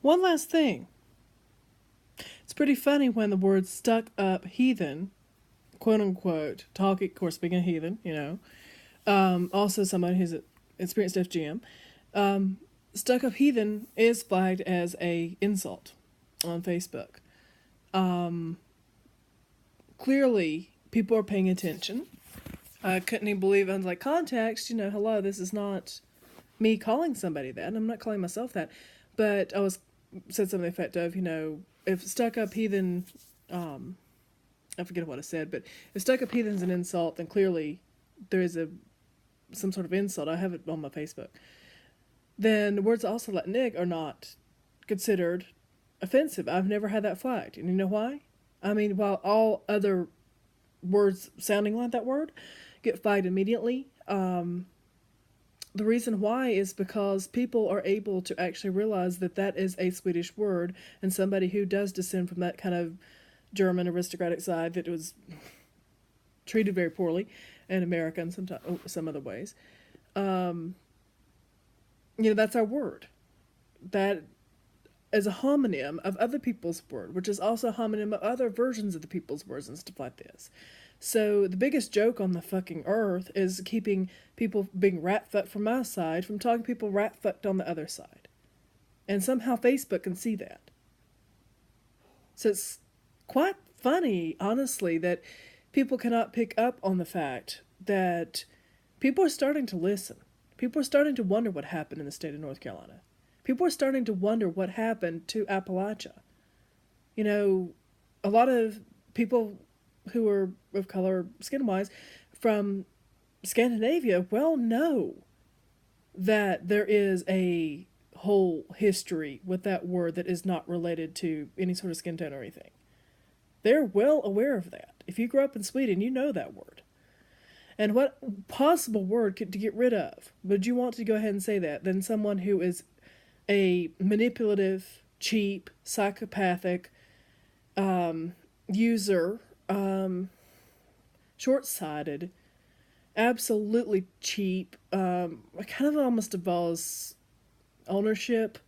One last thing. It's pretty funny when the word stuck up heathen, quote unquote, talking, of course, being a heathen, also somebody who's experienced FGM, stuck up heathen is flagged as a insult on Facebook. Um, Clearly, people are paying attention. I couldn't even believe, I was like, context, hello, this is not me calling somebody that. I'm not calling myself that. But said something to the effect of, if stuck up heathen, I forget what I said, but if stuck up heathen's an insult, then clearly there is some sort of insult. I have it on my Facebook. Then words also like nig are not considered offensive. I've never had that flagged. And you know why? I mean, while all other words sounding like that word get flagged immediately, the reason why is because people are able to actually realize that that is a Swedish word, and somebody who does descend from that kind of German aristocratic side that was treated very poorly in America and some other ways. That's our word. That is a homonym of other people's word, which is also a homonym of other versions of the people's words and stuff like this. So the biggest joke on the fucking earth is keeping people being rat-fucked from my side from talking people rat-fucked on the other side. And somehow Facebook can see that. So it's quite funny, honestly, that people cannot pick up on the fact that people are starting to listen. People are starting to wonder what happened in the state of North Carolina. People are starting to wonder what happened to Appalachia. A lot of people who are of color, skin-wise, from Scandinavia well know that there is a whole history with that word that is not related to any sort of skin tone or anything. They're well aware of that. If you grew up in Sweden, you know that word. And what possible word to get rid of would you want to go ahead and say that than someone who is a manipulative, cheap, psychopathic user, short-sighted, absolutely cheap, kind of almost involves ownership,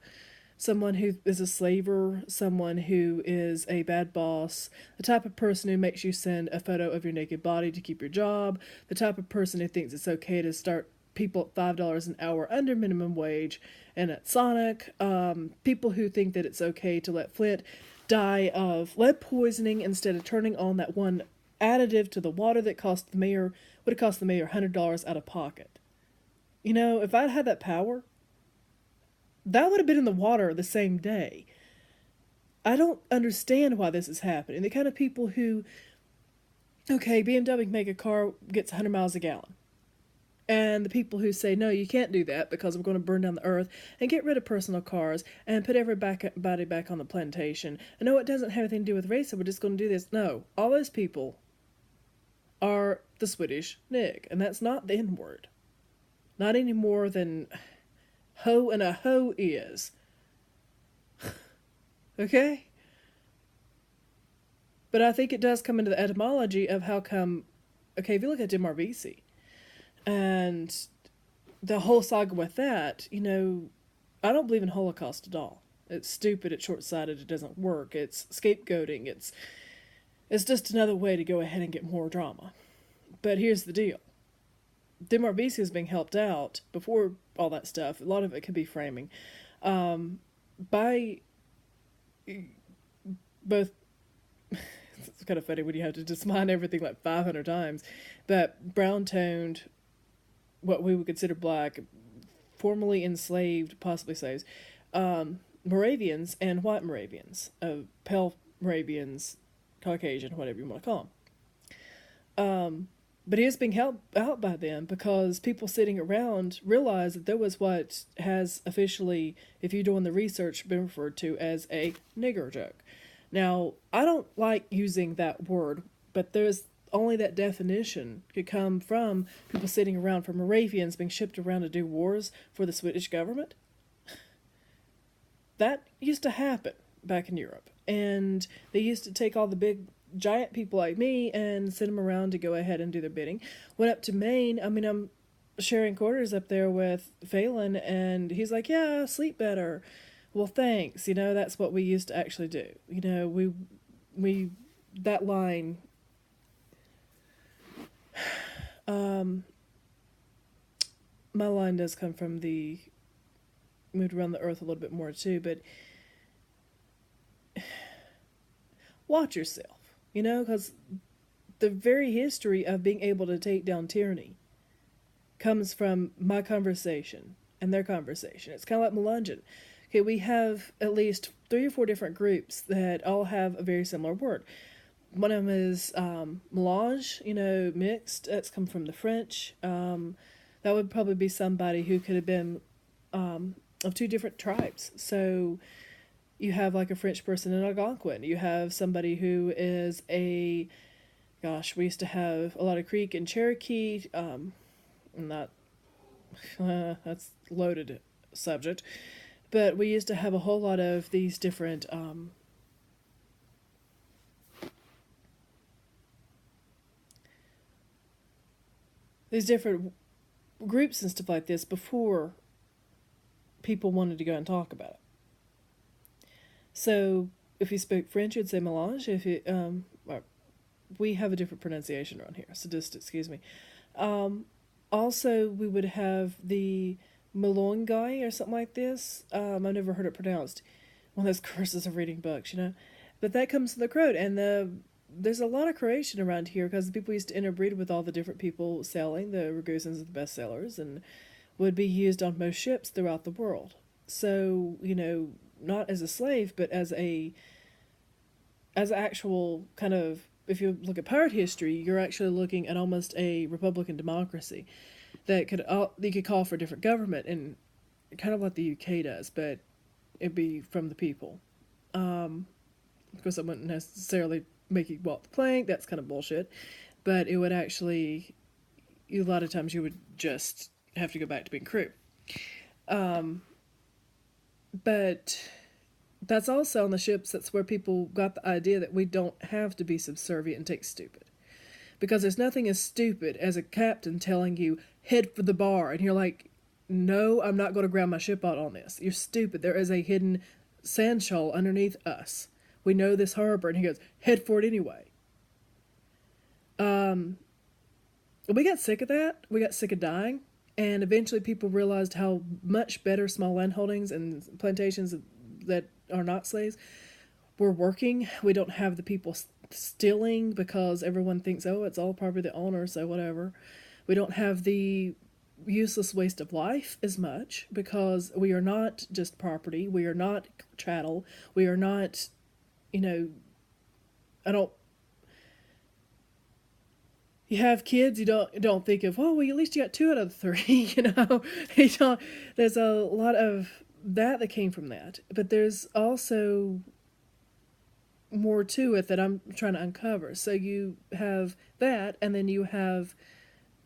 someone who is a slaver, someone who is a bad boss, the type of person who makes you send a photo of your naked body to keep your job, the type of person who thinks it's okay to start people at $5 an hour under minimum wage and at Sonic, people who think that it's okay to let Flint die of lead poisoning instead of turning on that one additive to the water that would have cost the mayor $100 out of pocket. If I'd had that power, that would have been in the water the same day. I don't understand why this is happening. The kind of people who, okay, BMW can make a car gets 100 miles a gallon. And the people who say, no, you can't do that because we're going to burn down the earth and get rid of personal cars and put everybody back on the plantation. And no, it doesn't have anything to do with race, so we're just going to do this. No, all those people are the Swedish nig, and that's not the N-word. Not any more than hoe and a hoe is. Okay? But I think it does come into the etymology of how come, okay, if you look at Vessey and the whole saga with that, I don't believe in Holocaust at all. It's stupid, it's short-sighted, it doesn't work, it's scapegoating, it's just another way to go ahead and get more drama. But here's the deal. Vessey is being helped out before all that stuff. A lot of it could be framing. By both, it's kind of funny when you have to just mind everything like 500 times, but brown-toned, what we would consider black, formerly enslaved, possibly slaves, Moravians and white Moravians, pale Moravians, Caucasian, whatever you want to call them. But he is being held out by them because people sitting around realize that there was what has officially, if you're doing the research, been referred to as a nigger joke. Now, I don't like using that word, but there's only that definition could come from people sitting around, from Moravians being shipped around to do wars for the Swedish government. That used to happen back in Europe. And they used to take all the big giant people like me and send them around to go ahead and do their bidding. Went up to Maine. I mean, I'm sharing quarters up there with Phelan, and he's like, yeah, sleep better. Well, thanks. That's what we used to actually do. We that line. Um, my line does come from the moved around the earth a little bit more too, but watch yourself. Because the very history of being able to take down tyranny comes from my conversation and their conversation. It's kind of like Melungeon. Okay, we have at least 3 or 4 different groups that all have a very similar word. One of them is melange, mixed. That's come from the French. That would probably be somebody who could have been of 2 different tribes. So you have like a French person in Algonquin. You have somebody who is gosh, we used to have a lot of Creek and Cherokee. Not that's loaded subject, but we used to have a whole lot of these different groups and stuff like this before people wanted to go and talk about it. So if you spoke French, you'd say melange. If you we have a different pronunciation around here, so just excuse me. Also, we would have the Malongai or something like this. I've never heard it pronounced. One of those curses of reading books, But that comes from the Croat, and there's a lot of Croatian around here because the people used to interbreed with all the different people sailing. The Ragusans are the best sailors and would be used on most ships throughout the world. So, not as a slave, but as an actual kind of, if you look at pirate history, you're actually looking at almost a republican democracy that you could call for a different government, and kind of like the UK does, but it'd be from the people. Of course, I wouldn't necessarily make you walk the plank. That's kind of bullshit. But it would actually, a lot of times you would just have to go back to being crew. But that's also on the ships. That's where people got the idea that we don't have to be subservient and take stupid. Because there's nothing as stupid as a captain telling you, head for the bar. And you're like, no, I'm not going to ground my ship out on this. You're stupid. There is a hidden sand shoal underneath us. We know this harbor. And he goes, head for it anyway. We got sick of that. We got sick of dying. And eventually people realized how much better small landholdings and plantations that are not slaves were working. We don't have the people stealing because everyone thinks, oh, it's all property of the owner, so whatever. We don't have the useless waste of life as much because we are not just property. We are not chattel. We are not, I don't. You have kids, you don't think of, oh, well, at least you got 2 out of the 3, You don't. There's a lot of that came from that, but there's also more to it that I'm trying to uncover. So you have that, and then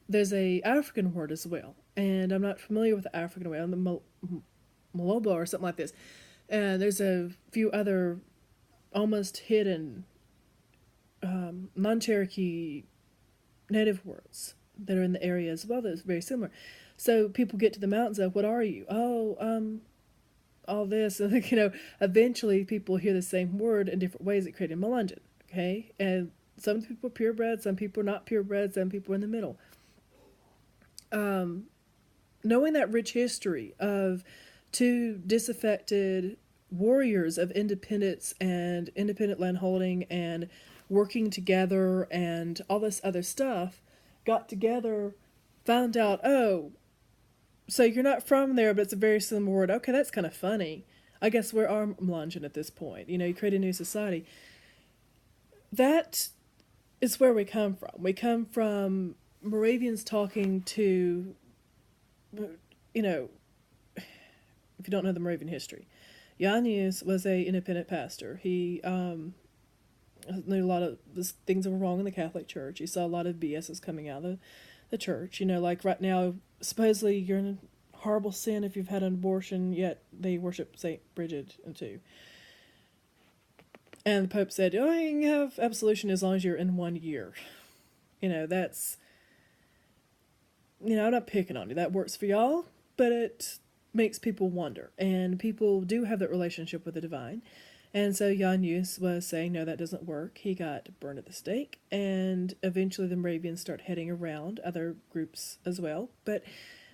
there's a African word as well, and I'm not familiar with the African word, the Maloba or something like this, and there's a few other almost hidden non-Cherokee native words that are in the area as well that's very similar. So people get to the mountains of, what are you? Oh, all this. And, eventually people hear the same word in different ways that create Melungeon. Okay? And some people are purebred, some people are not purebred, some people are in the middle. Knowing that rich history of 2 disaffected warriors of independence and independent landholding and working together and all this other stuff, got together, found out, oh, so you're not from there, but it's a very similar word. Okay, that's kind of funny. I guess we're Armlungen at this point. You create a new society. That is where we come from. We come from Moravians talking to, if you don't know the Moravian history, Janus was a independent pastor. He knew a lot of things that were wrong in the Catholic Church. He saw a lot of BS's coming out of the church. Like right now, supposedly you're in a horrible sin if you've had an abortion, yet they worship St. Bridget too. And the Pope said, oh, you can have absolution as long as you're in 1 year. That's, I'm not picking on you. That works for y'all, but makes people wonder, and people do have that relationship with the divine. And so Jan Hus was saying, no, that doesn't work. He got burned at the stake, and eventually the Moravians start heading around, other groups as well. But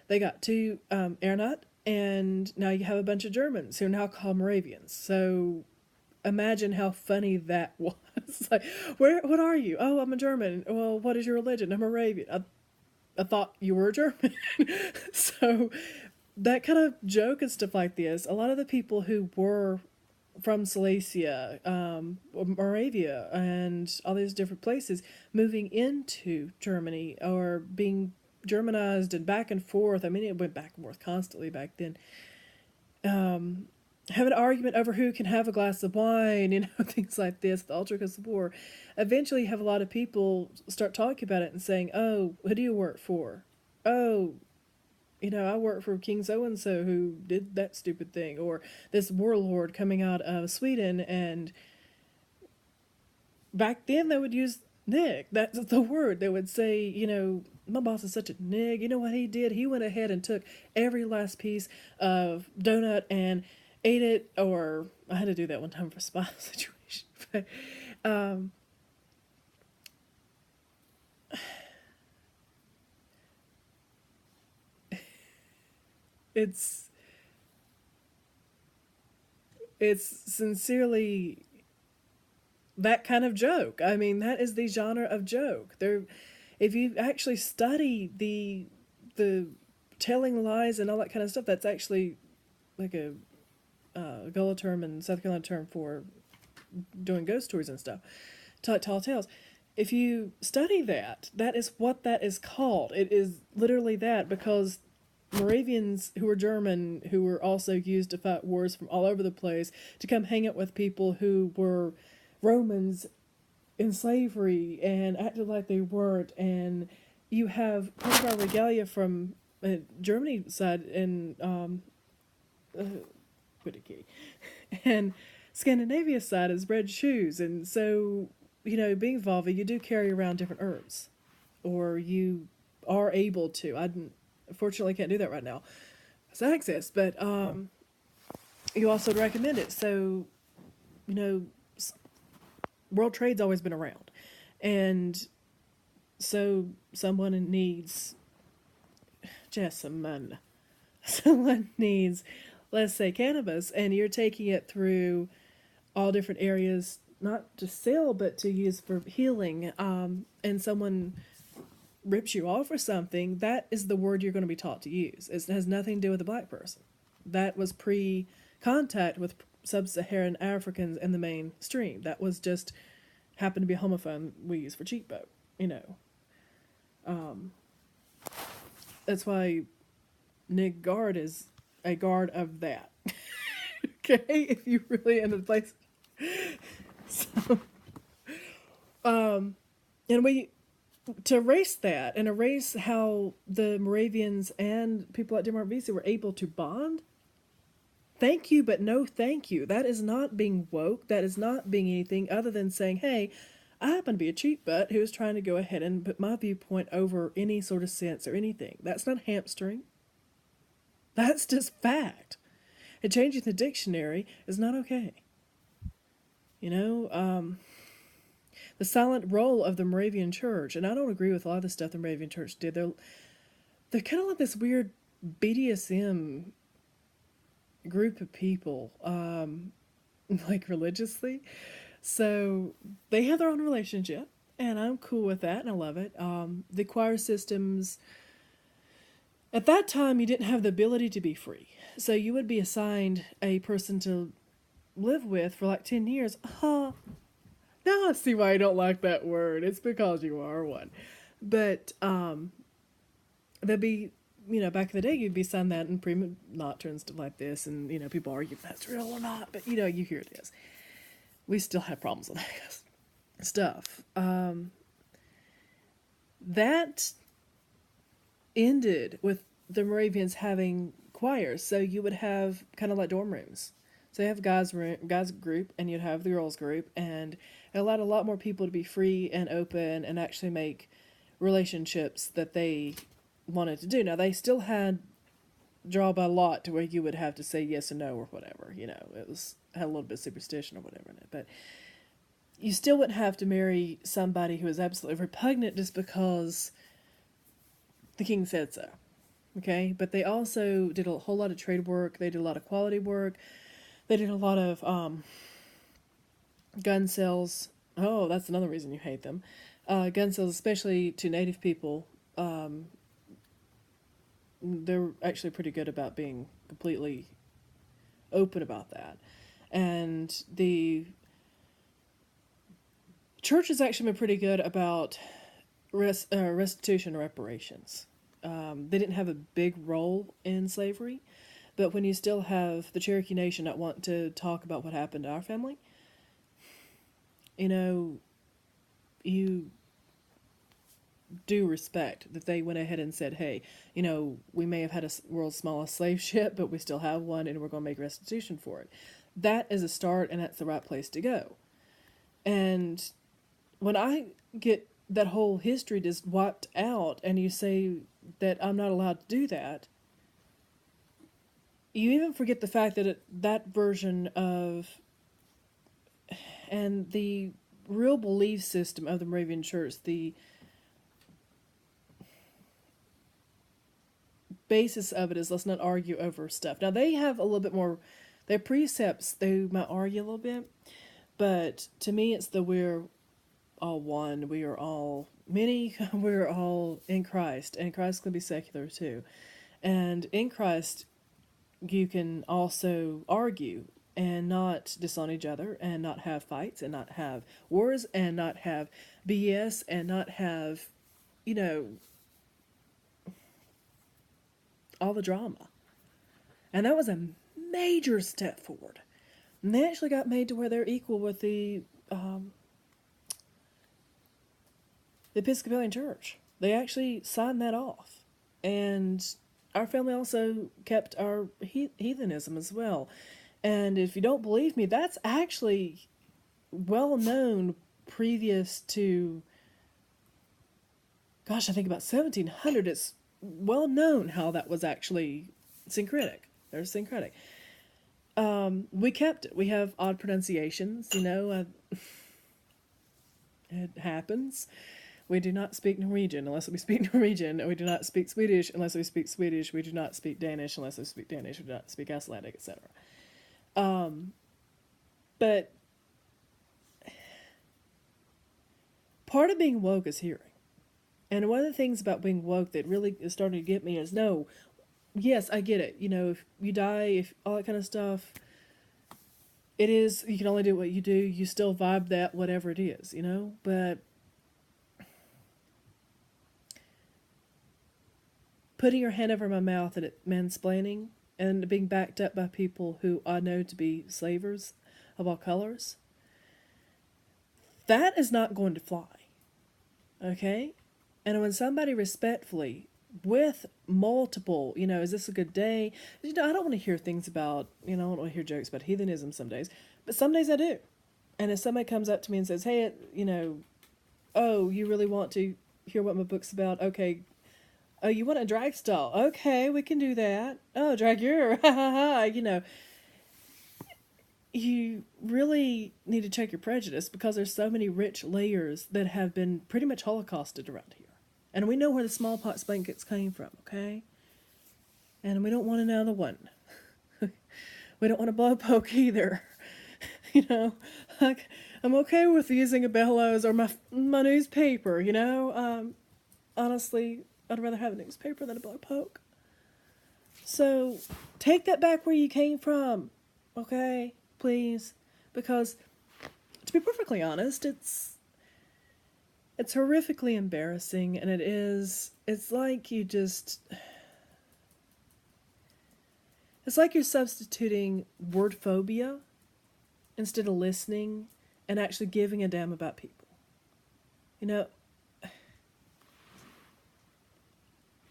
they got to Ernat, and now you have a bunch of Germans who are now called Moravians. So imagine how funny that was. Like, what are you? Oh, I'm a German. Well, what is your religion? I'm a Moravian. I thought you were German. So that kind of joke and stuff like this, a lot of the people who were from Silesia, Moravia, and all these different places moving into Germany or being Germanized and back and forth. I mean, it went back and forth constantly back then. Have an argument over who can have a glass of wine, things like this, the Ultra War. Eventually, you have a lot of people start talking about it and saying, oh, who do you work for? Oh, I work for King so-and-so who did that stupid thing. Or this warlord coming out of Sweden. And back then, they would use nig. That's the word. They would say, my boss is such a nig. You know what he did? He went ahead and took every last piece of donut and ate it, or I had to do that one time for a spa situation. But it's sincerely that kind of joke. I mean, that is the genre of joke. If you actually study the telling lies and all that kind of stuff, that's actually like a Gullah term and South Carolina term for doing ghost stories and stuff, tall tales. If you study that, that is what that is called. It is literally that, because Moravians who were German, who were also used to fight wars from all over the place, to come hang out with people who were Romans in slavery and acted like they weren't. And you have part of our regalia from Germany side and and Scandinavia side is red shoes. And so, being Volva, you do carry around different herbs, or you are able to. I unfortunately can't do that right now as access, but you also recommend it. So, world trade's always been around, and so someone needs someone needs, let's say, cannabis, and you're taking it through all different areas, not to sell, but to use for healing, and someone rips you off or something, that is the word you're going to be taught to use. It has nothing to do with a black person. That was pre-contact with sub-Saharan Africans in the mainstream. That was just happened to be a homophone we use for cheap boat, That's why Nig Guard is a guard of that. Okay, if you really in the place. So, and to erase that and erase how the Moravians and people at Denmark Vessey were able to bond. Thank you, but no thank you. That is not being woke. That is not being anything other than saying, hey, I happen to be a cheap butt who is trying to go ahead and put my viewpoint over any sort of sense or anything. That's not hamstering. That's just fact. And changing the dictionary is not okay. The silent role of the Moravian Church, and I don't agree with a lot of the stuff the Moravian Church did. They're kind of like this weird BDSM group of people, like religiously. So they have their own relationship, and I'm cool with that, and I love it. The choir systems, at that time, you didn't have the ability to be free. So you would be assigned a person to live with for like 10 years. Now I see why I don't like that word. It's because you are one. But there'd be, back in the day, you'd be assigned that in prima nocturne and stuff like this. And, people argue if that's real or not. But, you hear it is. We still have problems with that stuff. That ended with the Moravians having choirs. So you would have kind of like dorm rooms. So you have guys group, and you'd have the girls group, and it allowed a lot more people to be free and open and actually make relationships that they wanted to do. Now, they still had draw by lot to where you would have to say yes or no or whatever. Had a little bit of superstition or whatever in it. But you still wouldn't have to marry somebody who is absolutely repugnant just because the king said so. Okay? But they also did a whole lot of trade work. They did a lot of quality work. They did a lot of gun sales. Oh, that's another reason you hate them. Gun sales, especially to native people, they're actually pretty good about being completely open about that. And the church has actually been pretty good about restitution and reparations. They didn't have a big role in slavery, but when you still have the Cherokee Nation that want to talk about what happened to our family, you do respect that they went ahead and said, hey, we may have had a world's smallest slave ship, but we still have one, and we're going to make restitution for it. That is a start, and that's the right place to go. And when I get that whole history just wiped out, and you say that I'm not allowed to do that, you even forget the fact that that version of, and the real belief system of the Moravian Church, the basis of it is let's not argue over stuff. Now, they have a little bit more, their precepts, they might argue a little bit, but to me it's the we're all one, we are all many, we're all in Christ, and Christ can be secular too. And in Christ, you can also argue and not disown each other, and not have fights, and not have wars, and not have BS, and not have, all the drama. And that was a major step forward. And they actually got made to where they're equal with the Episcopalian Church. They actually signed that off. And our family also kept our heathenism as well. And if you don't believe me, that's actually well known previous to, I think about 1700. It's well known how that was actually syncretic. They're syncretic. We kept it. We have odd pronunciations, it happens. We do not speak Norwegian unless we speak Norwegian. We do not speak Swedish unless we speak Swedish. We do not speak Danish unless we speak Danish. We do not speak Icelandic, etc. But part of being woke is hearing. And one of the things about being woke that really is starting to get me is, no, yes, I get it. If you die, if all that kind of stuff, it is, you can only do what you do. You still vibe that, whatever it is, But putting your hand over my mouth and it mansplaining and being backed up by people who I know to be slavers of all colors, that is not going to fly. Okay? And when somebody respectfully, with multiple, is this a good day? I don't want to hear things about, I don't want to hear jokes about heathenism some days, but some days I do. And if somebody comes up to me and says, hey, oh, you really want to hear what my book's about? Okay. Oh, you want a drag stall? Okay, we can do that. Oh, drag your, ha ha ha, You really need to check your prejudice, because there's so many rich layers that have been pretty much holocausted around here. And we know where the smallpox blankets came from, okay? And we don't want another one. We don't want a blow poke either. I'm okay with using a bellows or my newspaper, Honestly, I'd rather have a newspaper than a blow poke. So, take that back where you came from, okay? Please. Because, to be perfectly honest, it's horrifically embarrassing, and it's like it's like you're substituting word phobia instead of listening and actually giving a damn about people.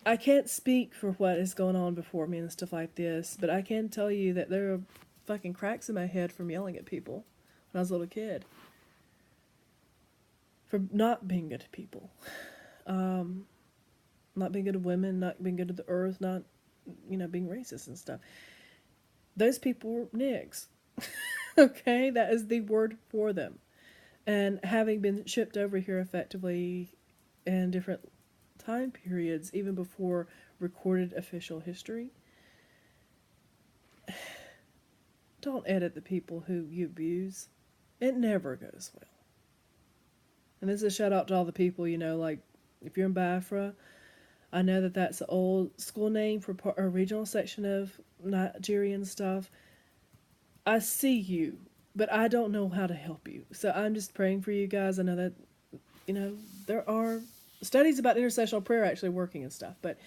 I can't speak for what is going on before me and stuff like this, but I can tell you that there are fucking cracks in my head from yelling at people when I was a little kid. For not being good to people. Not being good to women, not being good to the earth, not being racist and stuff. Those people were nigs. Okay, that is the word for them. And having been shipped over here effectively in different time periods, even before recorded official history, don't edit the people who you abuse. It never goes well. And this is a shout out to all the people, like if you're in Biafra, I know that that's an old school name for a regional section of Nigerian stuff. I see you, but I don't know how to help you. So I'm just praying for you guys. I know that, there are studies about intercessional prayer actually working and stuff, but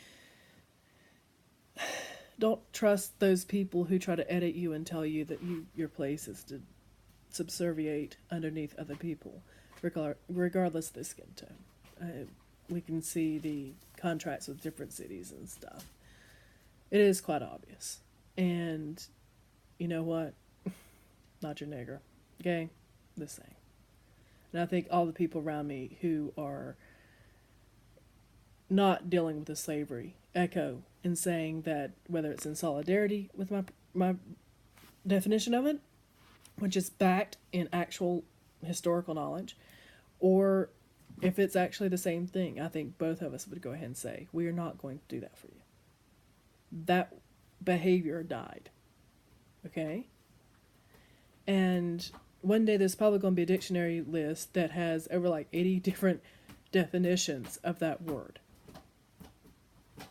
don't trust those people who try to edit you and tell you that your place is to subserviate underneath other people, regardless of the skin tone. We can see the contracts with different cities and stuff. It is quite obvious. And you know what? Not your nigger. Okay? The same. And I think all the people around me who are not dealing with the slavery echo in saying that whether it's in solidarity with my definition of it, which is backed in actual historical knowledge, or if it's actually the same thing, I think both of us would go ahead and say, we are not going to do that for you. That behavior died. Okay? And one day there's probably going to be a dictionary list that has over like 80 different definitions of that word.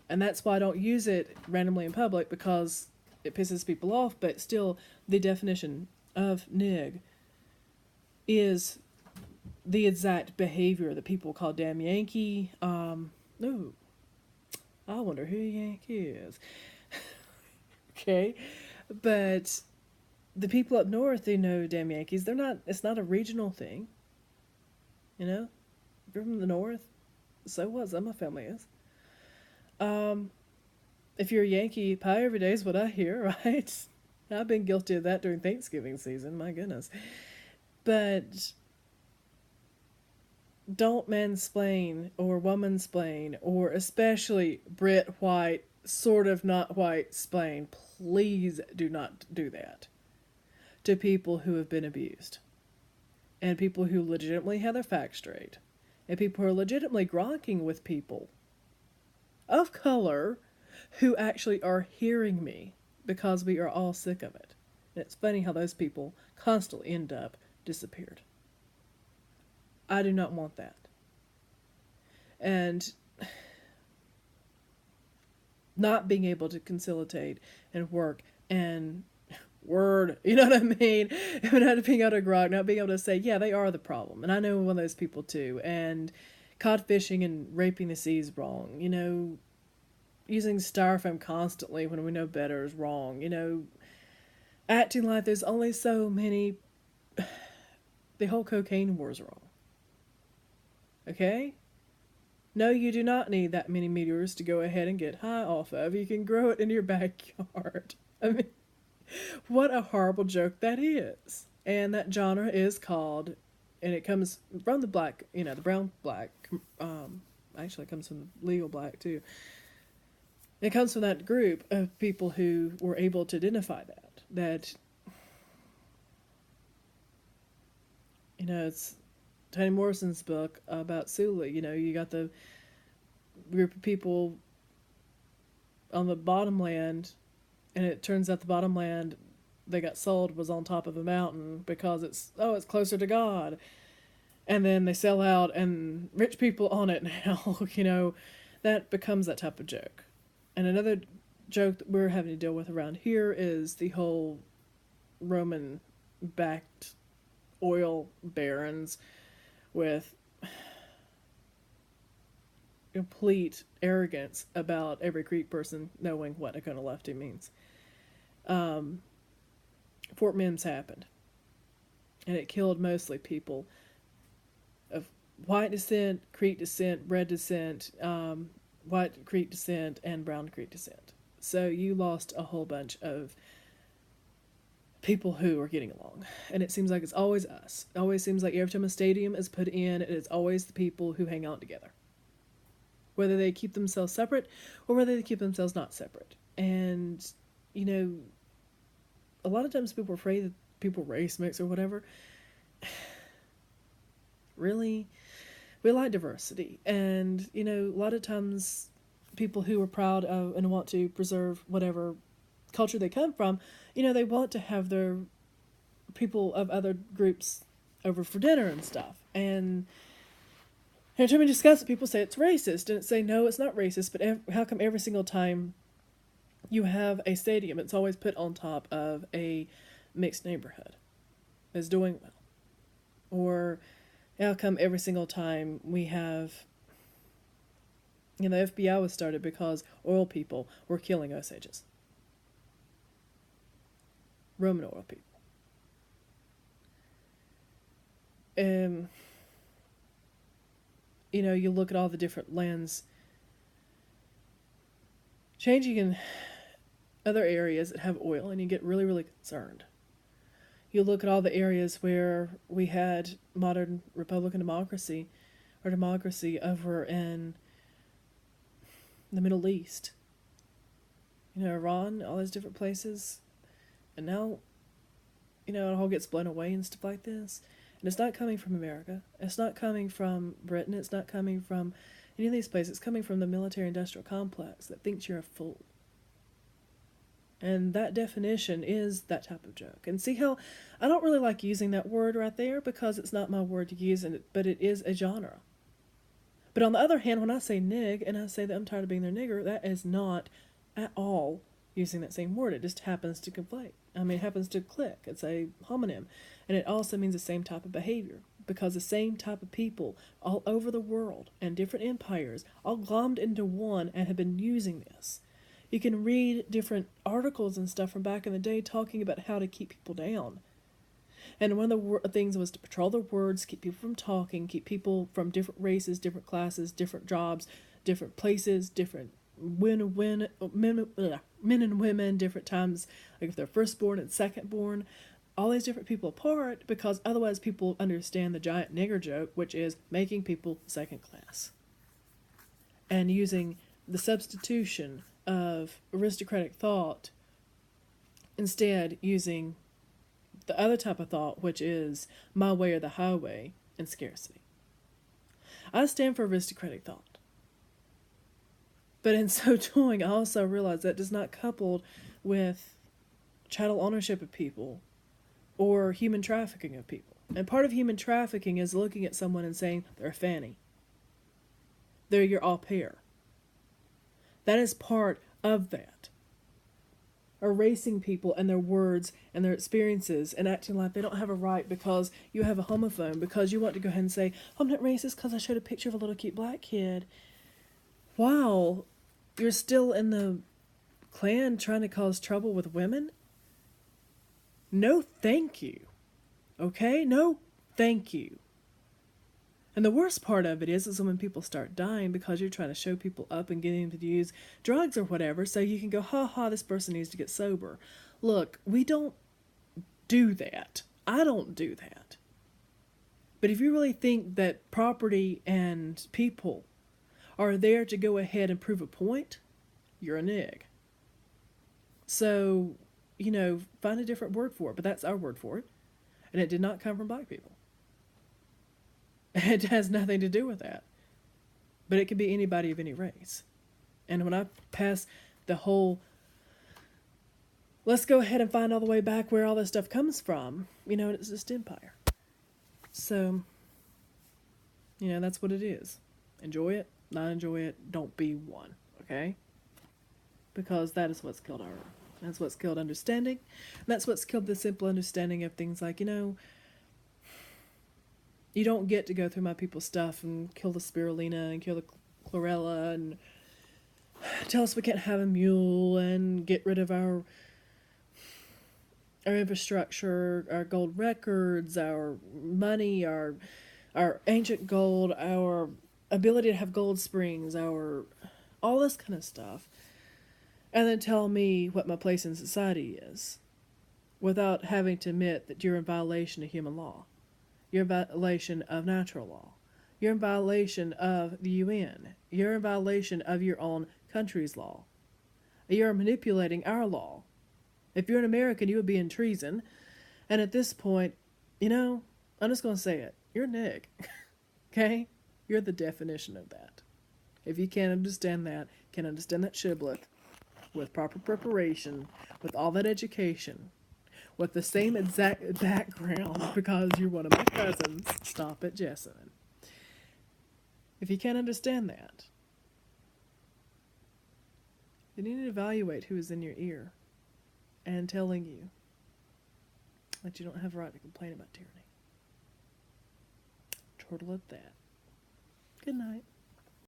And that's why I don't use it randomly in public, because it pisses people off, but still the definition of nig is the exact behavior that people call damn Yankee. No, I wonder who Yankee is. Okay, but the people up north, they know damn Yankees. It's not a regional thing. If you're from the north, so what? Some of my family is. If you're a Yankee, pie every day is what I hear, right? I've been guilty of that during Thanksgiving season, my goodness. But don't mansplain or womansplain, or especially Brit white, sort of not white splain. Please do not do that to people who have been abused. And people who legitimately have their facts straight. And people who are legitimately gronking with people of color who actually are hearing me, because we are all sick of it. And it's funny how those people constantly end up disappeared. I do not want that. And not being able to conciliate and work and word, you know what I mean? And not being able to grok, not being able to say, yeah, they are the problem. And I know one of those people too. And codfishing and raping the sea is wrong. Using styrofoam constantly when we know better is wrong. Acting like there's only so many. The whole cocaine war is wrong. Okay? No, you do not need that many meteors to go ahead and get high off of. You can grow it in your backyard. I mean, what a horrible joke that is. And that genre is called, and it comes from the black, the brown black, actually it comes from the legal black too. It comes from that group of people who were able to identify that, it's Toni Morrison's book about Sulu. You got the group of people on the bottom land, and it turns out the bottom land they got sold was on top of a mountain because it's closer to God. And then they sell out and rich people on it now, that becomes that type of joke. And another joke that we're having to deal with around here is the whole Roman-backed oil barons with complete arrogance about every Greek person knowing what Iconolefti means. Fort Mims happened, and it killed mostly people of white descent, Creek descent, red descent, white Creek descent, and brown Creek descent. So you lost a whole bunch of people who are getting along. And it seems like it's always us. It always seems like every time a stadium is put in, it's always the people who hang out together. Whether they keep themselves separate or whether they keep themselves not separate. And, you know, a lot of times people are afraid that people race mix or whatever. Really? We like diversity. And, you know, a lot of times people who are proud of and want to preserve whatever culture they come from, you know, they want to have their people of other groups over for dinner and stuff. And every time we discuss it, people say it's racist. And it's say, no, it's not racist. But how come every single time you have a stadium, it's always put on top of a mixed neighborhood that's doing well? Or how come every single time we have, you know, the FBI was started because oil people were killing Osages? Roman oil people. You know, you look at all the different lands changing in other areas that have oil, and you get really, really concerned. You look at all the areas where we had modern Republican democracy or democracy over in the Middle East. You know, Iran, all those different places. And now, you know, it all gets blown away and stuff like this. And it's not coming from America. It's not coming from Britain. It's not coming from any of these places. It's coming from the military-industrial complex that thinks you're a fool. And that definition is that type of joke. And see how I don't really like using that word right there because it's not my word to use, but it is a genre. But on the other hand, when I say nig and I say that I'm tired of being their nigger, that is not at all using that same word. It just happens to conflate. I mean, it happens to click. It's a homonym. And it also means the same type of behavior because the same type of people all over the world and different empires all glommed into one and have been using this. You can read different articles and stuff from back in the day talking about how to keep people down. And one of the things was to patrol the words, keep people from talking, keep people from different races, different classes, different jobs, different places, different men and women, different times, like if they're firstborn and secondborn, all these different people apart, because otherwise people understand the giant nigger joke, which is making people second class. And using the substitution of aristocratic thought, instead using the other type of thought, which is my way or the highway, and scarcity. I stand for aristocratic thought. But in so doing, I also realize that is not coupled with chattel ownership of people or human trafficking of people. And part of human trafficking is looking at someone and saying they're a fanny. They're your au pair. That is part of that. Erasing people and their words and their experiences and acting like they don't have a right because you have a homophone, because you want to go ahead and say, I'm not racist because I showed a picture of a little cute black kid. Wow, you're still in the Klan trying to cause trouble with women? No, thank you. Okay? No, thank you. And the worst part of it is when people start dying because you're trying to show people up and getting them to use drugs or whatever so you can go, ha ha, this person needs to get sober. Look, we don't do that. I don't do that. But if you really think that property and people are there to go ahead and prove a point, you're a nig. So, you know, find a different word for it, but that's our word for it. And it did not come from black people. It has nothing to do with that. But it could be anybody of any race. And when I pass the whole, let's go ahead and find all the way back where all this stuff comes from, you know, it's just empire. So, you know, that's what it is. Enjoy it, not enjoy it, don't be one, okay? Because that is what's killed our earth. That's what's killed understanding. And that's what's killed the simple understanding of things like, you know, you don't get to go through my people's stuff and kill the spirulina and kill the chlorella and tell us we can't have a mule and get rid of our infrastructure, our gold records, our money, our ancient gold, our ability to have gold springs, our all this kind of stuff, and then tell me what my place in society is without having to admit that you're in violation of human law. You're in violation of natural law. You're in violation of the UN. You're in violation of your own country's law. You are manipulating our law. If you're an American, you would be in treason. And at this point, I'm just going to say it. You're a nig. Okay? You're the definition of that. If you can't understand that shibboleth with proper preparation, with all that education, with the same exact background because you're one of my cousins, stop it, Jessamine. If you can't understand that, then you need to evaluate who is in your ear and telling you that you don't have a right to complain about tyranny. Turtle at that. Good night.